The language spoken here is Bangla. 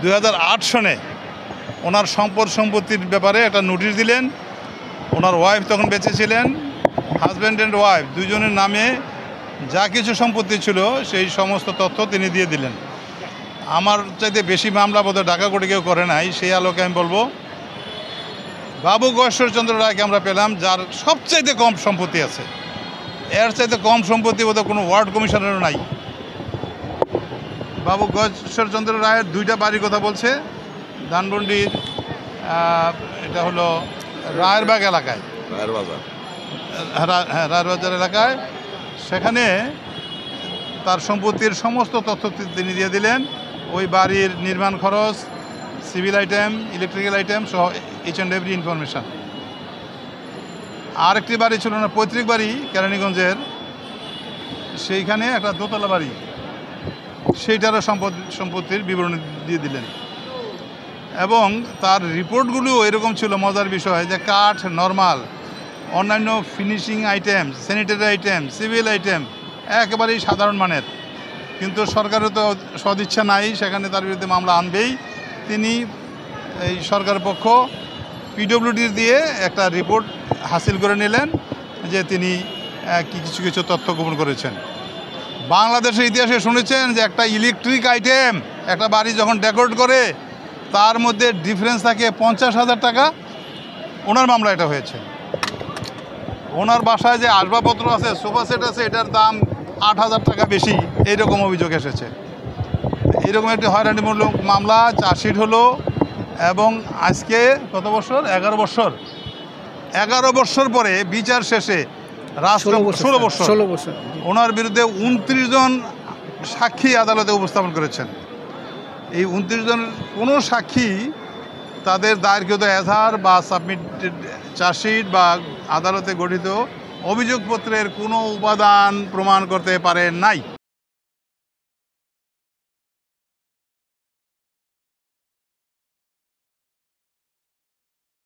2008 সনে ওনার সম্পত্তির ব্যাপারে একটা নোটিশ দিলেন। ওনার ওয়াইফ তখন বেঁচে ছিলেন, হাজব্যান্ড অ্যান্ড ওয়াইফ দুজনের নামে যা কিছু সম্পত্তি ছিল সেই সমস্ত তথ্য তিনি দিয়ে দিলেন। আমার চাইতে বেশি মামলা বোধহয় ঢাকা কোর্টে কেউ করে নাই। সেই আলোকে আমি বলবো, বাবু গয়েশ্বরচন্দ্র রায়কে আমরা পেলাম, যার সবচাইতে কম সম্পত্তি আছে। এর চাইতে কম সম্পত্তি বোধহয় কোনো ওয়ার্ড কমিশনারও নাই। বাবু গয়েশ্বরচন্দ্র রায়ের 2টা বাড়ির কথা বলছে, ধানমন্ডির এটা হলো রায়েরবাগ এলাকায়, রায়েরবাজার এলাকায়। সেখানে তার সম্পত্তির সমস্ত তথ্য তিনি দিয়ে দিলেন। ওই বাড়ির নির্মাণ খরচ, সিভিল আইটেম, ইলেকট্রিক্যাল আইটেম সহ ইচ অ্যান্ড এভরি ইনফরমেশান। আরেকটি বাড়ি ছিল না, পৈতৃক বাড়ি কেরানীগঞ্জের, সেইখানে একটা দোতলা বাড়ি, সেইটারও সম্পত্তির বিবরণী দিয়ে দিলেন। এবং তার রিপোর্টগুলো এরকম ছিল, মজার বিষয়, যে কাঠ নর্মাল, অন্যান্য finishing item, sanitary item, civil item একেবারেই সাধারণ মানের। কিন্তু সরকারের তো সদিচ্ছা নাই, সেখানে তার বিরুদ্ধে মামলা আনবেই। তিনি এই সরকারের পক্ষ পিডব্লিউডির দিয়ে একটা রিপোর্ট হাসিল করে নিলেন যে তিনি কিছু কিছু তথ্য গোপন করেছেন। বাংলাদেশের ইতিহাসে শুনেছেন যে একটা ইলেকট্রিক আইটেম একটা বাড়ি যখন ডেকোরেট করে তার মধ্যে ডিফারেন্স থাকে 50,000 টাকা। ওনার মামলা এটা হয়েছে। ওনার বাসায় যে আসবাবপত্র আছে, সোফা সেট আছে, এটার দাম 8,000 টাকা বেশি, এইরকম অভিযোগ এসেছে। এইরকম একটি হয়রানিমূলক মামলা চার্জশিট হলো। এবং আজকে কত বছর, 11 বছর পরে বিচার শেষে 16 বছর ওনার বিরুদ্ধে 29 জন সাক্ষী আদালতে উপস্থাপন করেছেন। এই 29 জন কোনো সাক্ষী তাদের দায়েরকৃত এজাহার বা সাবমিটেড চার্জশিট বা আদালতে গঠিত অভিযোগপত্রের কোনো উপাদান প্রমাণ করতে পারে নাই।